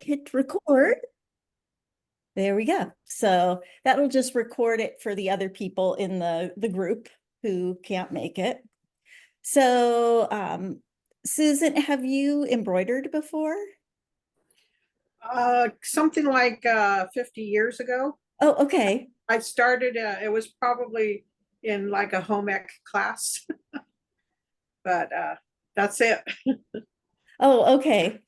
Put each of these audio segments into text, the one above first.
hit record. There we go. So that'll just record it for the other people in the group who can't make it. So, Susan, have you embroidered before? Something like 50 years ago. Oh, okay. I started, it was probably in like a home ec class, but that's it. Oh, okay.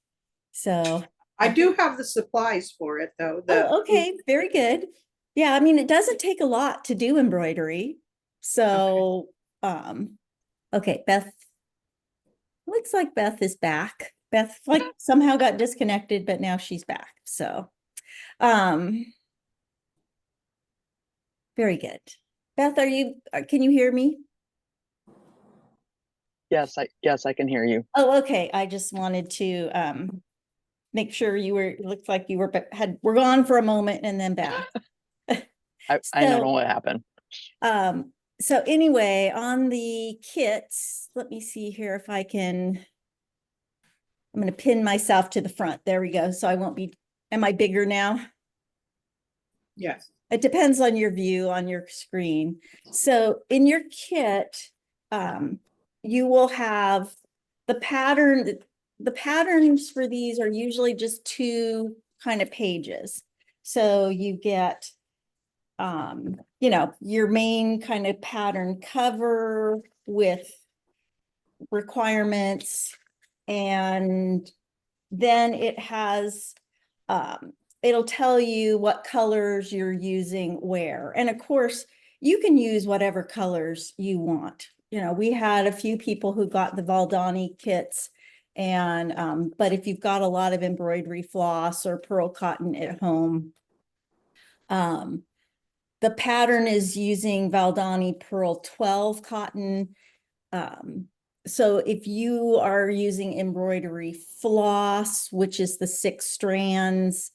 So, I do have the supplies for it though. oh, okay. Very good. Yeah, I mean, it doesn't take a lot to do embroidery. So, okay, Beth, looks like Beth is back. Beth like somehow got disconnected, but now she's back. So, um, very good. Beth, can you hear me? Yes, I can hear you. Oh, okay. I just wanted to make sure it looks like you were gone for a moment and then back. I don't know what happened. So anyway, on the kits, let me see here if I'm going to pin myself to the front. There we go. So I won't be, am I bigger now? Yes. It depends on your view on your screen. So in your kit, you will have the pattern. The patterns for these are usually just two kind of pages. So you get, your main kind of pattern cover with requirements, and then it has, it'll tell you what colors you're using where. And of course, you can use whatever colors you want. We had a few people who got the Valdani kits, and but if you've got a lot of embroidery floss or pearl cotton at home, the pattern is using Valdani Pearl 12 cotton. So if you are using embroidery floss, which is the 6 strands,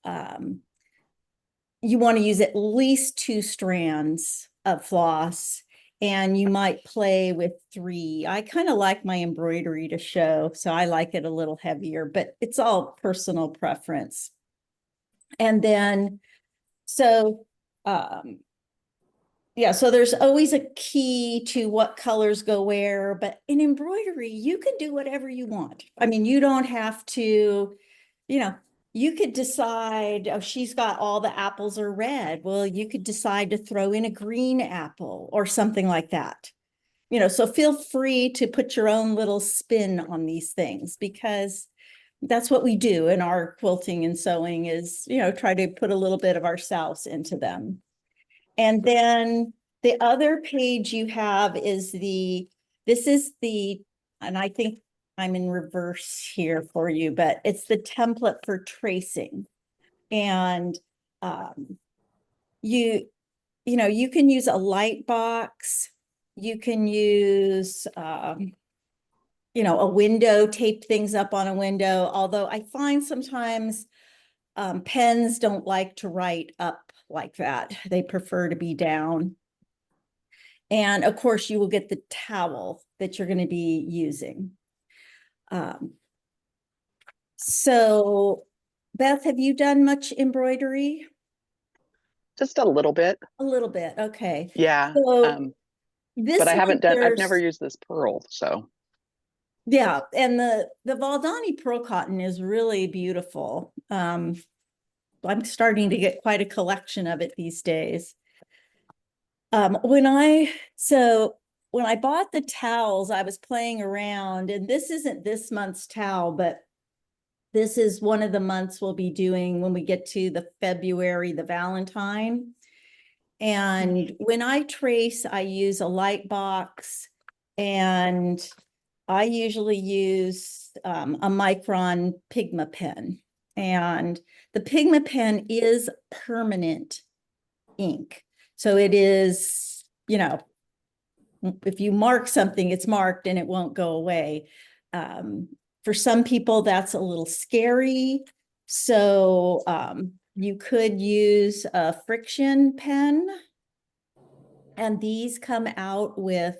you want to use at least 2 strands of floss, and you might play with 3. I kind of like my embroidery to show, so I like it a little heavier, but it's all personal preference. And then, so, yeah, so there's always a key to what colors go where, but in embroidery, you can do whatever you want. I mean, you don't have to, you could decide, oh, she's got all the apples are red. Well, you could decide to throw in a green apple or something like that. So feel free to put your own little spin on these things, because that's what we do in our quilting and sewing is, try to put a little bit of ourselves into them. And then the other page you have is and I think I'm in reverse here for you, but it's the template for tracing. And you can use a light box. You can use, a window, tape things up on a window. Although I find sometimes pens don't like to write up like that. They prefer to be down. And of course, you will get the towel that you're going to be using. So, Beth, have you done much embroidery? Just a little bit. A little bit, okay. Yeah. So but I haven't done, I've never used this pearl, so. Yeah, and the Valdani pearl cotton is really beautiful. I'm starting to get quite a collection of it these days. When I bought the towels, I was playing around, and this isn't this month's towel, but this is one of the months we'll be doing when we get to the February, the Valentine. And when I trace, I use a light box, and I usually use a Micron Pigma pen. And the Pigma pen is permanent ink. So it is, if you mark something, it's marked and it won't go away. For some people, that's a little scary. So you could use a friction pen. And these come out with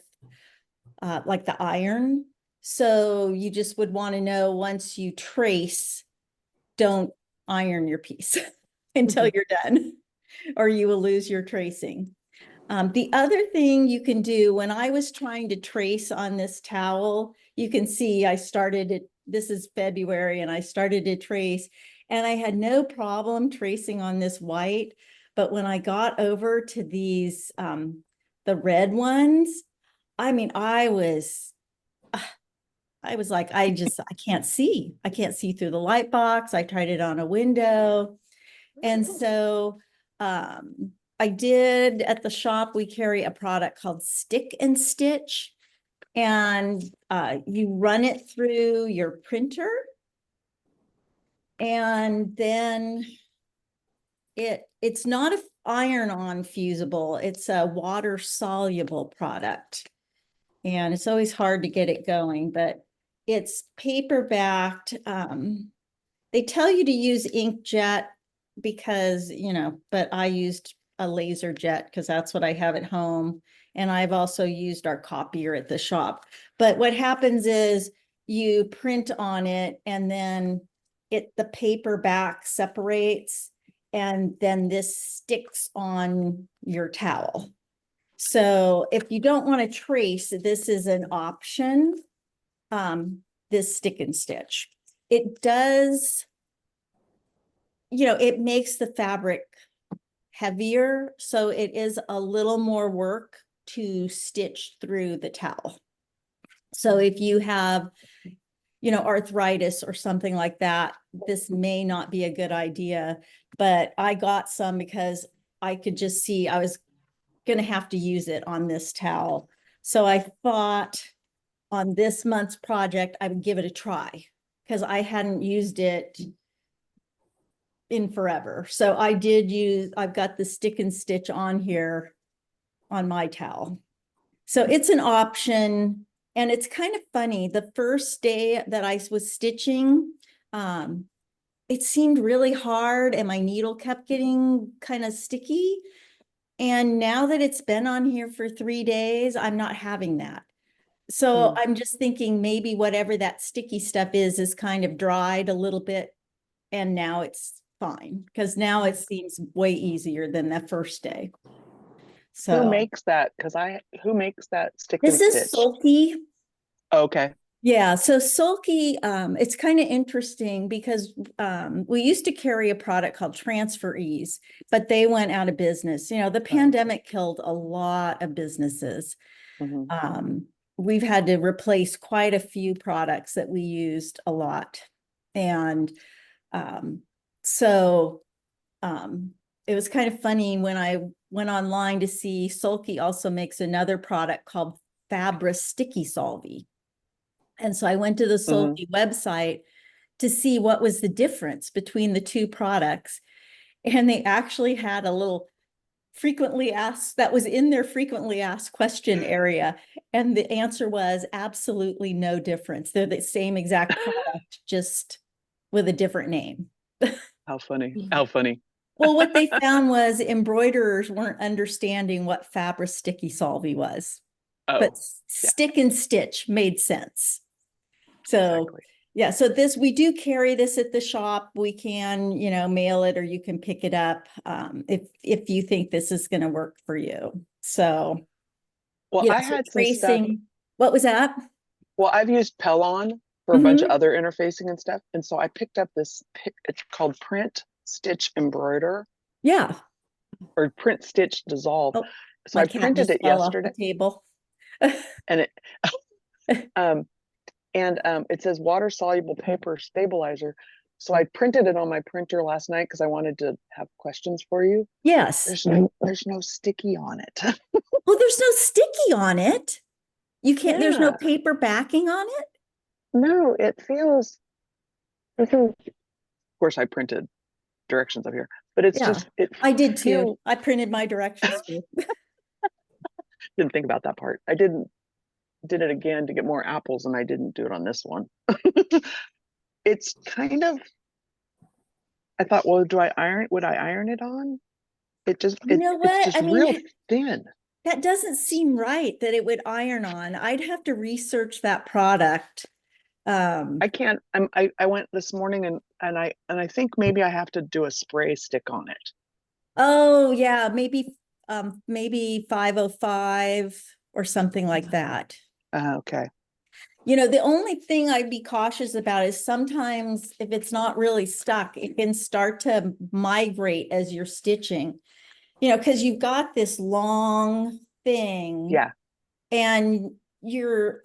like the iron. So you just would want to know, once you trace, don't iron your piece until you're done, or you will lose your tracing. The other thing you can do, when I was trying to trace on this towel, you can see I started it, this is February, and I started to trace, and I had no problem tracing on this white. But when I got over to these, the red ones, I mean, I was like, I can't see. I can't see through the light box. I tried it on a window. And so, I did at the shop, we carry a product called Stick and Stitch, and you run it through your printer, and then it's not a iron-on fusible, it's a water soluble product. And it's always hard to get it going, but it's paper backed. They tell you to use inkjet because, you know, but I used a laser jet because that's what I have at home. And I've also used our copier at the shop. But what happens is you print on it, and then the paper back separates, and then this sticks on your towel. So if you don't want to trace, this is an option, this Stick and Stitch. It does, you know, it makes the fabric heavier, so it is a little more work to stitch through the towel. So if you have, you know, arthritis or something like that, this may not be a good idea. But I got some because I could just see I was going to have to use it on this towel. So I thought on this month's project, I would give it a try because I hadn't used it in forever. So I did I've got the Stick and Stitch on here on my towel. So it's an option, and it's kind of funny. The first day that I was stitching, it seemed really hard and my needle kept getting kind of sticky. And now that it's been on here for 3 days, I'm not having that. So I'm just thinking maybe whatever that sticky stuff is kind of dried a little bit, and now it's fine because now it seems way easier than the first day. So Who makes that? Who makes that Stick and this is Stitch? Sulky. Okay. Yeah, so Sulky, it's kind of interesting because we used to carry a product called Transfer Ease, but they went out of business. You know, the pandemic killed a lot of businesses. We've had to replace quite a few products that we used a lot. And so it was kind of funny when I went online to see Sulky also makes another product called Fabra Sticky Solvy. And so I went to the Sulky website to see what was the difference between the two products. And they actually had a little frequently asked, that was in their frequently asked question area. And the answer was absolutely no difference. They're the same exact product, just with a different name. How funny. How funny. Well, what they found was embroiderers weren't understanding what Fabra Sticky Solvy was. But Stick and Stitch made sense. So Exactly. yeah, so we do carry this at the shop. We can, you know, mail it, or you can pick it up if you think this is going to work for you. So Well, yeah, I so had some stuff. What was that? Well, I've used Pellon for a bunch of other interfacing and stuff. And so I picked up this, it's called Print Stitch Embroider. Yeah. Or Print Stitch Dissolve. Oh, so I printed it yesterday. Off the table. And it says water soluble paper stabilizer. So I printed it on my printer last night because I wanted to have questions for you. Yes. There's no sticky on it. Well, there's no sticky on it. You can't, there's no Yeah. paper backing on it? No, it feels, of course I printed directions up here, but it's just, I did too. I printed my directions too. Didn't think about that part. I did it again to get more apples, and I didn't do it on this one. It's kind of, I thought, well, would I iron it on? It just, You know what? it's just I mean, real thin. That doesn't seem right that it would iron on. I'd have to research that product I can't, I went this morning and I think maybe I have to do a spray stick on it. oh yeah, maybe 505 or something like that. Okay. You know, the only thing I'd be cautious about is sometimes if it's not really stuck, it can start to migrate as you're stitching. You know, because you've got this long thing. Yeah. And you're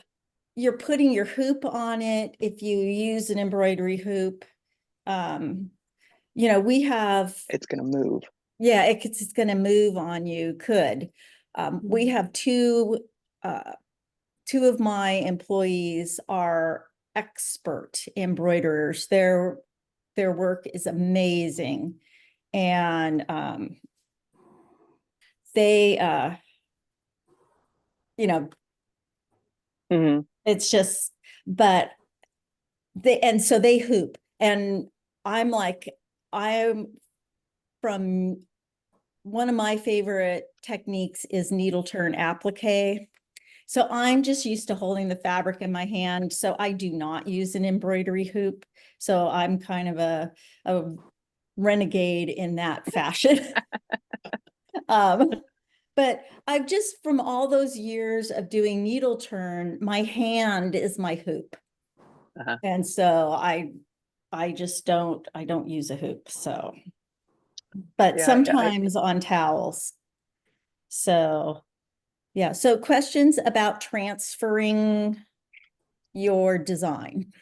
putting your hoop on it if you use an embroidery hoop. You know, we have, It's gonna move. yeah, it's going to move on you, could. We have two of my employees are expert embroiderers. Their work is amazing. And they you know, Mhm. it's just, but and so they hoop. And I'm like, I'm from, one of my favorite techniques is needle turn applique. So I'm just used to holding the fabric in my hand. So I do not use an embroidery hoop. So I'm kind of a renegade in that fashion. But I've just, from all those years of doing needle turn, my hand is my hoop. Uh-huh. And so I don't use a hoop. So, but Yeah, sometimes on towels. So, yeah. So questions about transferring your design.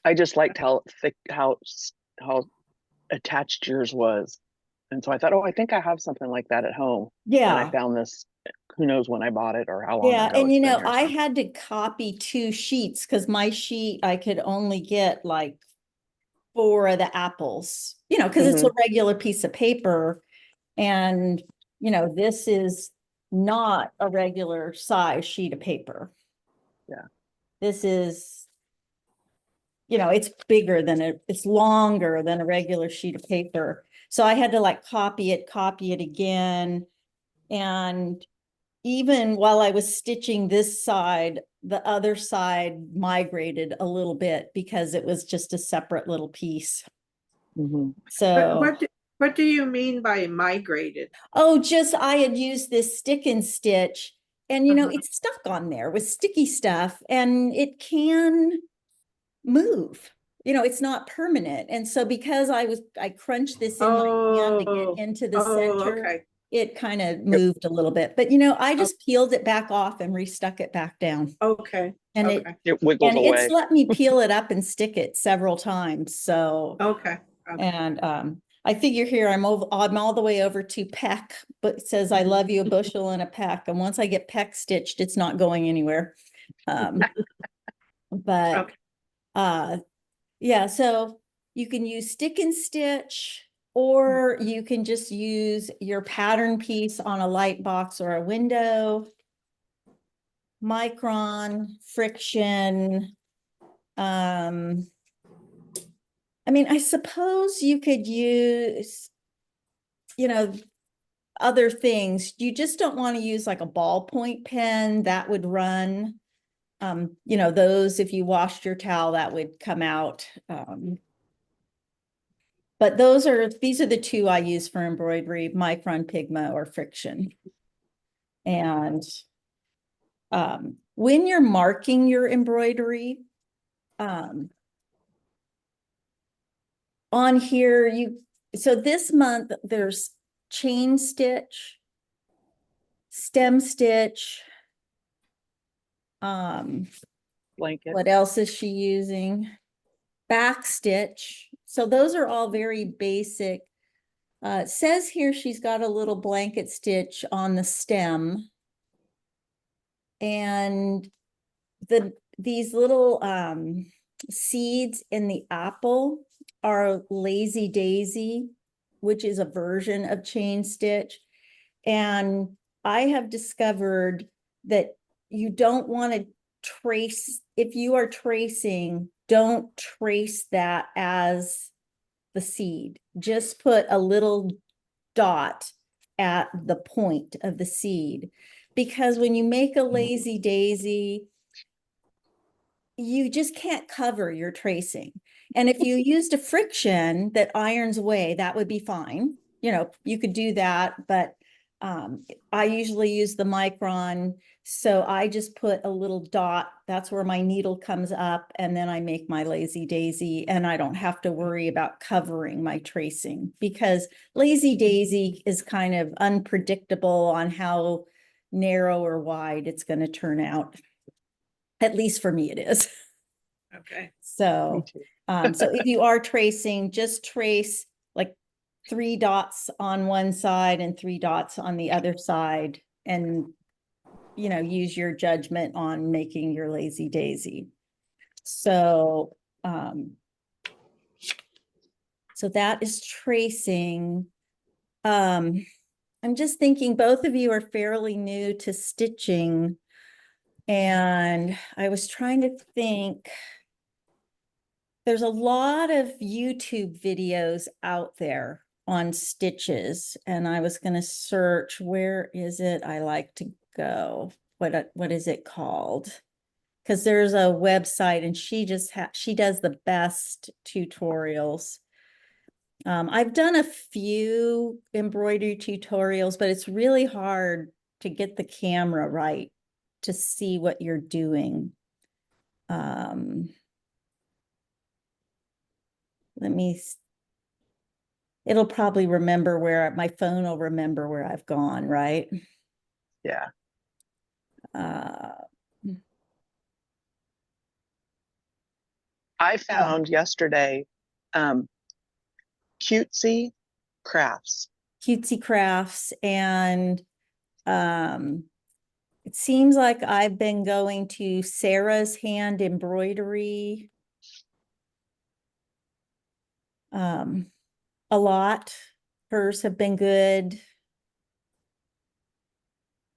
I just liked how thick, how attached yours was. And so I thought, oh, I think I have something like that at home. And I Yeah. found this, who knows when I bought it or how long Yeah. ago And it's you been know, here. I So. had to copy 2 sheets because my sheet, I could only get like 4 of the apples, you know, because it's a Mhm. regular piece of paper. And, you know, this is not a regular size sheet of paper. Yeah. This is, you know, it's bigger than it's longer than a regular sheet of paper. So I had to like copy it again. And even while I was stitching this side, the other side migrated a little bit because it was just a separate little piece. Mhm. So, What do you mean by migrated? oh, just I had used this stick and stitch, and you know, Uh-huh. it's stuck on there with sticky stuff, and it can move. You know, it's not permanent. And so because I crunched this in my hand to get Oh, into the oh, center, okay. it kind of Yep. moved a little bit. But you know, I Oh, just peeled it back off and restuck it back down. okay. And Okay. It wiggles it's away. let me peel it up and stick it several times. So, Okay. Okay. and I figure here I'm all the way over to peck, but it says I love you a bushel and a peck. And once I get peck stitched, it's not going anywhere. But Okay. yeah, so you can use stick and stitch, or you can just use your pattern piece on a light box or a window. Micron, friction. I mean, I suppose you could use, you know, other things. You just don't want to use like a ballpoint pen that would run. You know, those, if you washed your towel, that would come out. But these are the 2 I use for embroidery: Micron, Pigma, or friction. And when you're marking your embroidery, on here, so this month there's chain stitch, stem stitch. Blanket. What else is she using? Back stitch. So those are all very basic. It says here she's got a little blanket stitch on the stem. And these little seeds in the apple are lazy daisy, which is a version of chain stitch. And I have discovered that you don't want to trace, if you are tracing, don't trace that as the seed. Just put a little dot at the point of the seed. Because when you make a lazy daisy, you just can't cover your tracing. And if you used a friction that irons away, that would be fine. You know, you could do that, but I usually use the micron. So I just put a little dot, that's where my needle comes up, and then I make my lazy daisy, and I don't have to worry about covering my tracing, because lazy daisy is kind of unpredictable on how narrow or wide it's going to turn out. At least for me, it is. Okay. So, too. so if you are tracing, just trace like 3 dots on one side and 3 dots on the other side, and, you know, use your judgment on making your lazy daisy. So, so that is tracing. I'm just thinking both of you are fairly new to stitching, and I was trying to think. There's a lot of YouTube videos out there on stitches, and I was going to search, where is it I like to go? What is it called? Because there's a website, and she does the best tutorials. I've done a few embroidery tutorials, but it's really hard to get the camera right to see what you're doing. It'll probably remember my phone will remember where I've gone, right? Yeah. Uh, I found yesterday cutesy crafts. Cutesy crafts, and it seems like I've been going to Sarah's Hand Embroidery a lot. Hers have been good.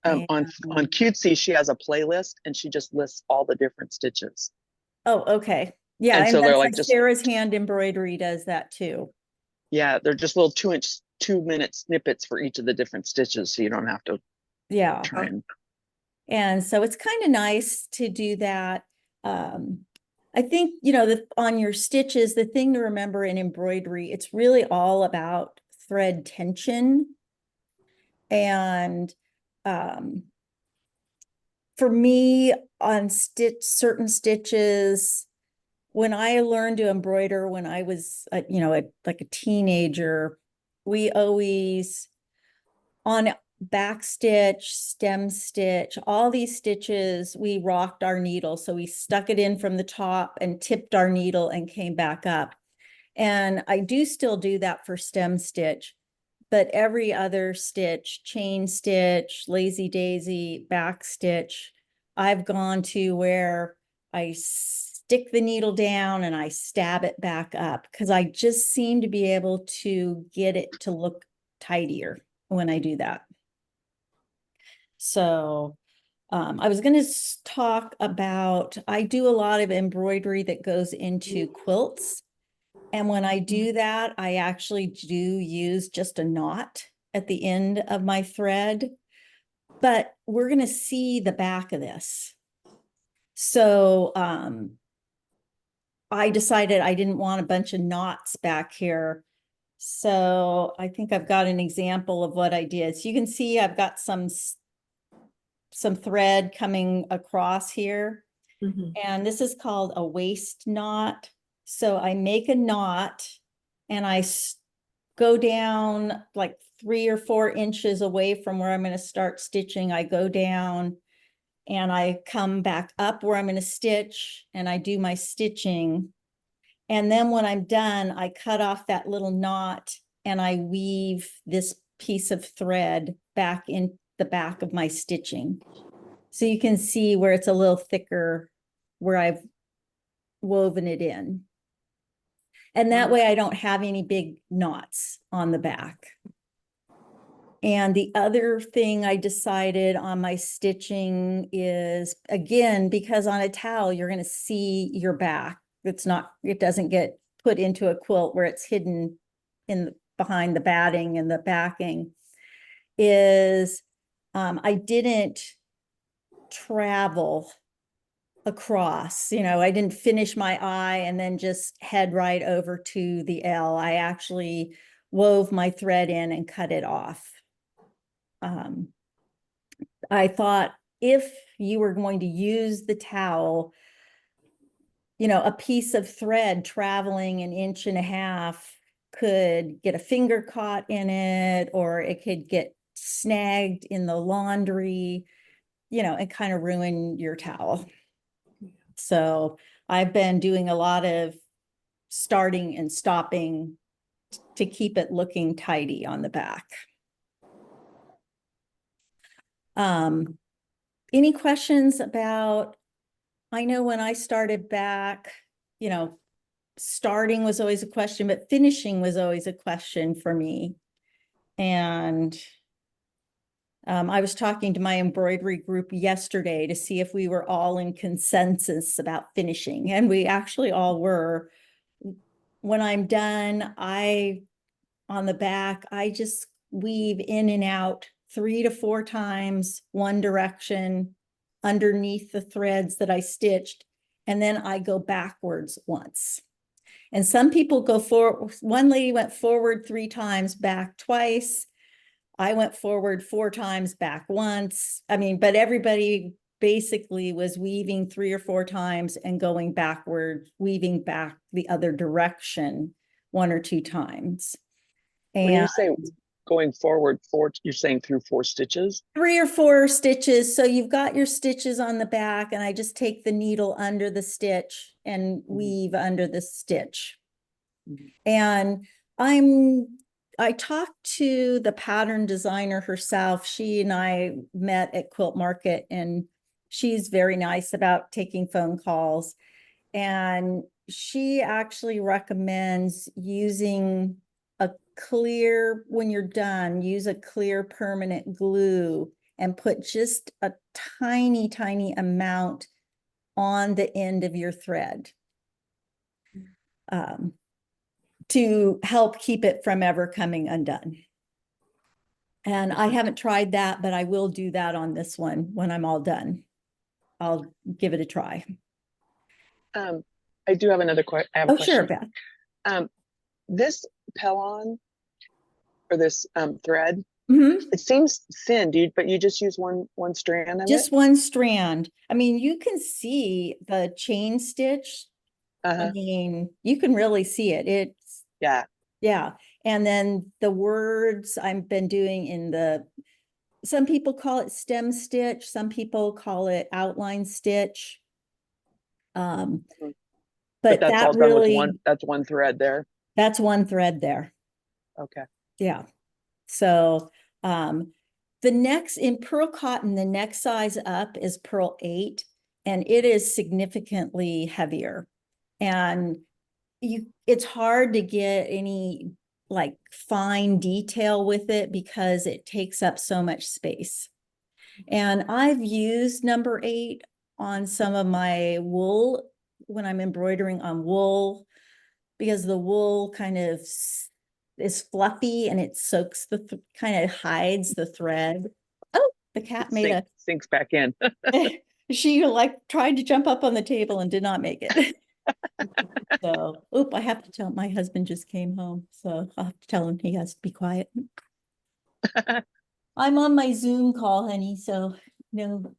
On cutesy, she has a playlist and she just lists all the different stitches. Oh, okay. Yeah, And and so they're that's like like just, Sarah's Hand Embroidery does that too. yeah, they're just little 2-minute snippets for each of the different stitches, so you don't have to Yeah. try And so it's kind of nice to do that. I think, you know, on your stitches, the thing to remember in embroidery, it's really all about thread tension. And for me, on certain stitches, when I learned to embroider when I was, you know, like a teenager, we always, on back stitch, stem stitch, all these stitches, we rocked our needle. So we stuck it in from the top and tipped our needle and came back up. And I do still do that for stem stitch, but every other stitch, chain stitch, lazy daisy, back stitch, I've gone to where I stick the needle down and I stab it back up, because I just seem to be able to get it to look tidier when I do that. So I was going to talk about, I do a lot of embroidery that goes into quilts. And when I do that, I actually do use just a knot at the end of my thread. But we're going to see the back of this. So I decided I didn't want a bunch of knots back here. So I think I've got an example of what I did. So you can see I've got some thread coming across here. And this is called a waist knot. So I make a knot and I go down like 3 or 4 inches away from where I'm going to start stitching. I go down and I come back up where I'm going to stitch, and I do my stitching. And then when I'm done, I cut off that little knot and I weave this piece of thread back in the back of my stitching. So you can see where it's a little thicker where I've woven it in. And that way I don't have any big knots on the back. And the other thing I decided on my stitching is, again, because on a towel, you're going to see your back. It doesn't get put into a quilt where it's hidden behind the batting and the backing, is I didn't travel across, you know, I didn't finish my I and then just head right over to the L. I actually wove my thread in and cut it off. I thought if you were going to use the towel, you know, a piece of thread traveling 1.5 inches could get a finger caught in it, or it could get snagged in the laundry, you know, and kind of ruin your towel. So I've been doing a lot of starting and stopping to keep it looking tidy on the back. Any questions about, I know when I started back, you know, starting was always a question, but finishing was always a question for me. And I was talking to my embroidery group yesterday to see if we were all in consensus about finishing, and we actually all were. When I'm done, on the back, I just weave in and out 3 to 4 times, one direction underneath the threads that I stitched, and then I go backwards once. And some people go forward. One lady went forward 3 times, back twice. I went forward 4 times, back once. I mean, but everybody basically was weaving 3 or 4 times and going backward, weaving back the other direction 1 or 2 times. When you And say going forward, you're saying through 4 stitches? 3 or 4 stitches. So you've got your stitches on the back, and I just take the needle under the stitch and weave under the stitch. And I talked to the pattern designer herself. She and I met at Quilt Market, and she's very nice about taking phone calls. And she actually recommends using a clear, when you're done, use a clear permanent glue and put just a tiny, tiny amount on the end of your thread. To help keep it from ever coming undone. And I haven't tried that, but I will do that on this one when I'm all done. I'll give it a try. I do have another question. I have a Oh, sure, question. Beth. This Pellon or this thread, Mhm. it seems thin, but you just use one strand of Just it? one strand. I mean, you can see the chain stitch. I mean, you can really see it. It's, Yeah. yeah. And then the words I've been doing some people call it stem stitch, some people call it outline stitch. But But that's all that done with really, that's one thread there. that's one thread there. Okay. Yeah. So the next, in pearl cotton, the next size up is pearl 8, and it is significantly heavier. And it's hard to get any like fine detail with it because it takes up so much space. And I've used number 8 on some of my wool when I'm embroidering on wool, because the wool kind of is fluffy and it soaks kind of hides the thread. Oh, the cat made sinks back in. she like tried to jump up on the table and did not make it. So, I have to tell, my husband just came home, so I'll have to tell him he has to be quiet. I'm on my Zoom call, honey, so no,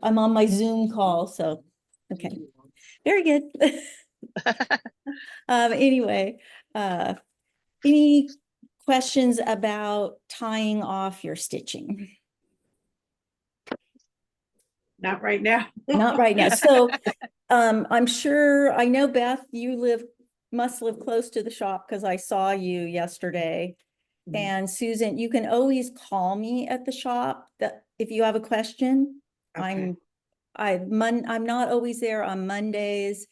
I'm on my Zoom call, so, okay, very good. Anyway, any questions about tying off your stitching? Not right now. Not right now. So, I'm sure, I know Beth, you must live close to the shop because I saw you yesterday. And Susan, you can always call me at the shop if you have a question. Okay. I'm not always there on Mondays.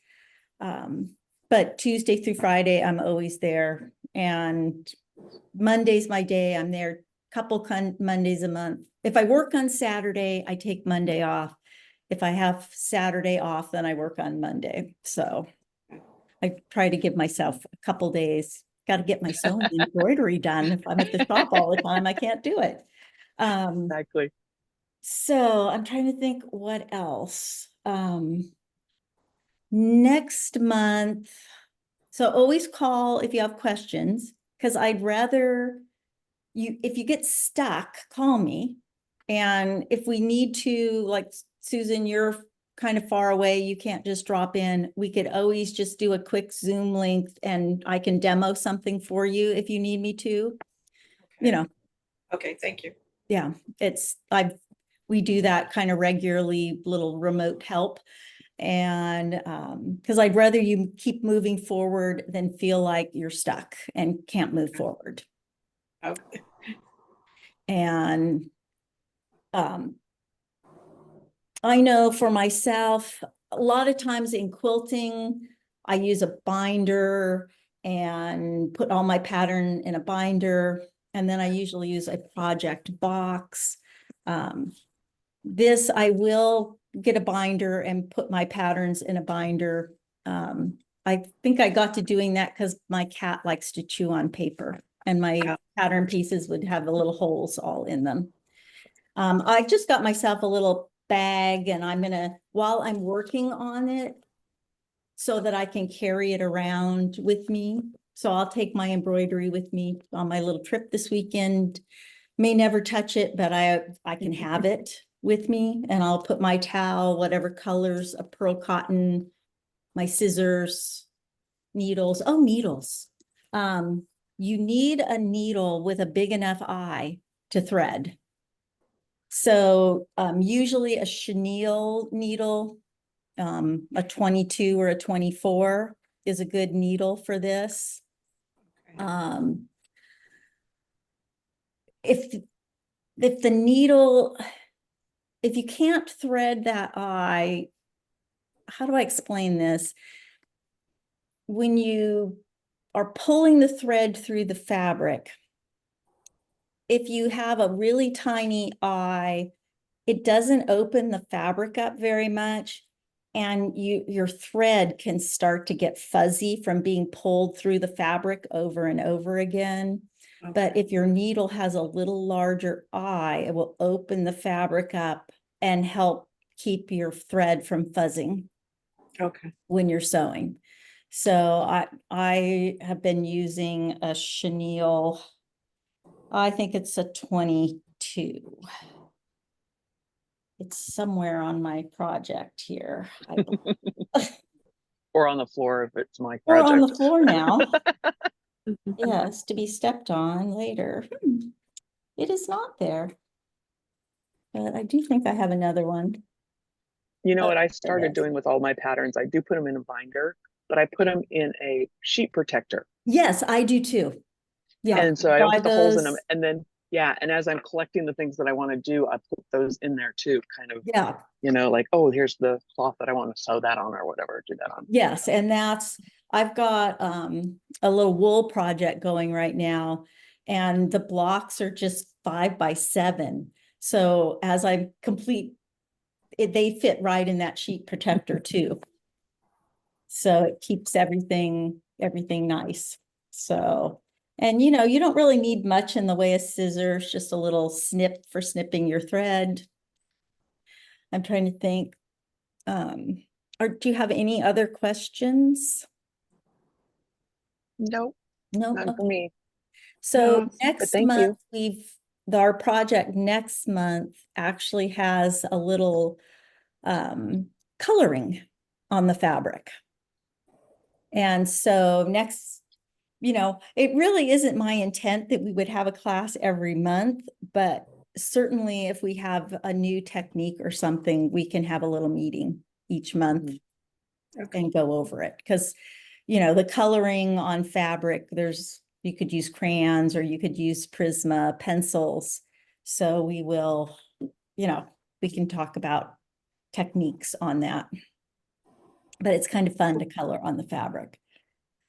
But Tuesday through Friday, I'm always there. And Monday's my day. I'm there couple Mondays a month. If I work on Saturday, I take Monday off. If I have Saturday off, then I work on Monday. So I try to give myself a couple days. Got to get my sewing and embroidery done. If I'm at the shop all the time, I can't do it. Exactly. So I'm trying to think what else. next month, so always call if you have questions, because I'd rather if you get stuck, call me. And if we need to, like Susan, you're kind of far away, you can't just drop in. We could always just do a quick Zoom link and I can demo something for you if you need me to. You know, Okay, thank you. yeah, we do that kind of regularly, little remote help. And because I'd rather you keep moving forward than feel like you're stuck and can't move forward. Okay. And I know for myself, a lot of times in quilting, I use a binder and put all my pattern in a binder. And then I usually use a project box. This, I will get a binder and put my patterns in a binder. I think I got to doing that because my cat likes to chew on paper and my pattern pieces would have the little holes all in them. I just got myself a little bag and I'm gonna, while I'm working on it, so that I can carry it around with me. So I'll take my embroidery with me on my little trip this weekend. May never touch it, but I can have it with me and I'll put my towel, whatever colors, a pearl cotton, my scissors, needles. Oh, needles. You need a needle with a big enough eye to thread. So usually a chenille needle, a 22 or a 24 is a good needle for this. If the needle, if you can't thread that eye, how do I explain this? When you are pulling the thread through the fabric, if you have a really tiny eye, it doesn't open the fabric up very much. And your thread can start to get fuzzy from being pulled through the fabric over and over again. Okay. But if your needle has a little larger eye, it will open the fabric up and help keep your thread from fuzzing. Okay. When you're sewing. So I have been using a chenille. I think it's a 22. It's somewhere on my project here. Or on the floor if it's my Or project. on the floor now. Yes, to be stepped on later. It is not there. But I do think I have another one. You know what I started doing with all my patterns? I do put them in a binder, but I put them in a sheet protector. Yes, I do too. Yeah. And so I don't put the holes in them. And then, yeah, and as I'm collecting the things that I want to do, I put those in there too, kind of, yeah, you know, like, oh, here's the cloth that I want to sew that on or whatever, do that on. Yes, and I've got a little wool project going right now, and the blocks are just 5 by 7. So as I complete it, they fit right in that sheet protector too. So it keeps everything nice. So, and you know, you don't really need much in the way of scissors, just a little snip for snipping your thread. I'm trying to think. Or do you have any other questions? Nope. No, None for me. So next month, you. Our project next month actually has a little coloring on the fabric. And so next, you know, it really isn't my intent that we would have a class every month, but certainly if we have a new technique or something, we can have a little meeting each month and go over it. Because, you know, the coloring on fabric, you could use crayons or you could use Prisma pencils. So we will, you know, we can talk about techniques on that. But it's kind of fun to color on the fabric.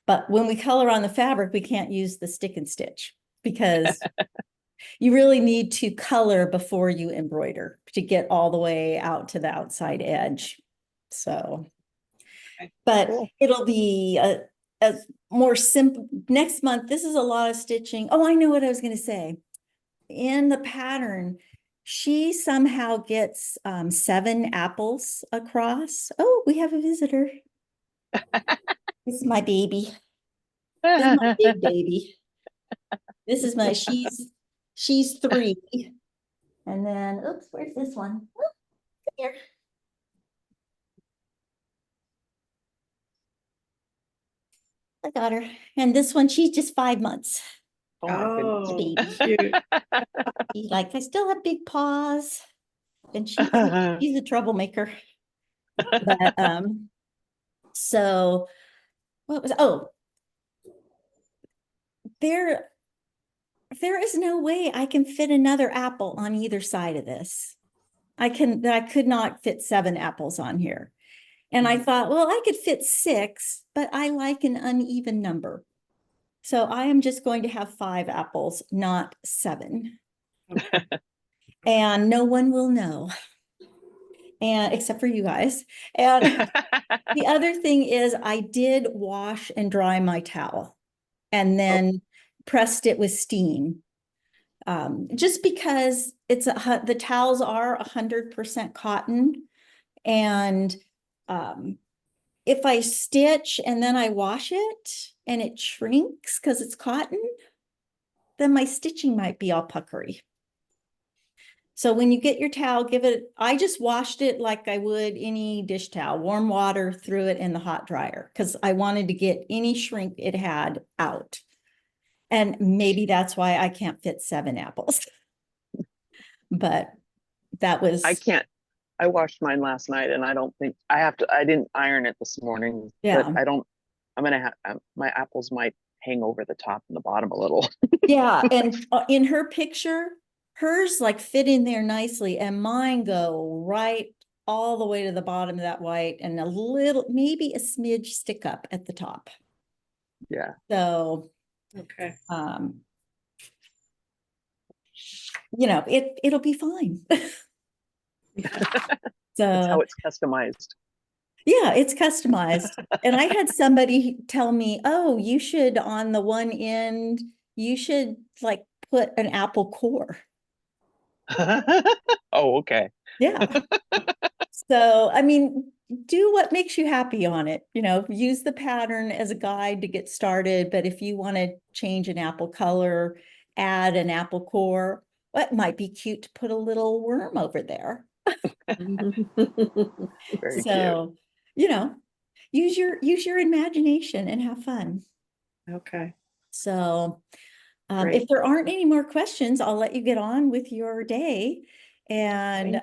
But when we color on the fabric, we can't use the stick and stitch because you really need to color before you embroider to get all the way out to the outside edge. So, but it'll be a more simple next month. This is a lot of stitching. Oh, I know what I was going to say. In the pattern, she somehow gets 7 apples across. Oh, we have a visitor. This is my baby. This is my big baby. This is my, she's 3. And then, oops, where's this one? Oh, come here. I got her. And this one, she's just 5 months. Oh my goodness. Oh, Baby. cute. She's like, I still have big paws. And she's a troublemaker. But so what was, oh, there is no way I can fit another apple on either side of this. I could not fit 7 apples on here. And I thought, well, I could fit 6, but I like an uneven number. So I am just going to have 5 apples, not 7. Okay. And no one will know. And except for you guys. And the other thing is I did wash and dry my towel and then pressed it with steam. Just because the towels are 100% cotton. And if I stitch and then I wash it and it shrinks because it's cotton, then my stitching might be all puckery. So when you get your towel, I just washed it like I would any dish towel, warm water, threw it in the hot dryer because I wanted to get any shrink it had out. And maybe that's why I can't fit 7 apples. But that was. I washed mine last night and I don't think I didn't iron it this morning. Yeah. But I'm going to have, my apples might hang over the top and the bottom a little. Yeah. And in her picture, hers like fit in there nicely and mine go right all the way to the bottom of that white and a little, maybe a smidge stick up at the top. Yeah. So, Okay. It'll be fine. That's how it's customized. Yeah, it's customized. And I had somebody tell me, oh, you should on the one end, you should like put an apple core. Oh, okay. Yeah. So, I mean, do what makes you happy on it. Use the pattern as a guide to get started. But if you want to change an apple color, add an apple core, well, it might be cute to put a little worm over there. Very So, use your imagination and have fun. Okay. So, Great. if there aren't any more questions, I'll let you get on with your day. And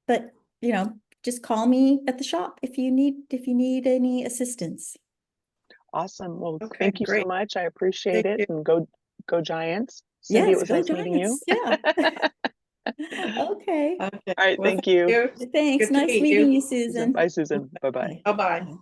but just call me at the shop if you need any assistance. Awesome. Well, Okay, thank you so great. much. I appreciate Thank it. you. And go Giants. Cindy, Yes, it was go nice meeting you. Giants. Yeah. Okay. Okay. All right, Well, thank you. Thanks. Good to Nice meet meeting you. you, Susan. Bye, Susan. Bye-bye. Bye-bye. Bye.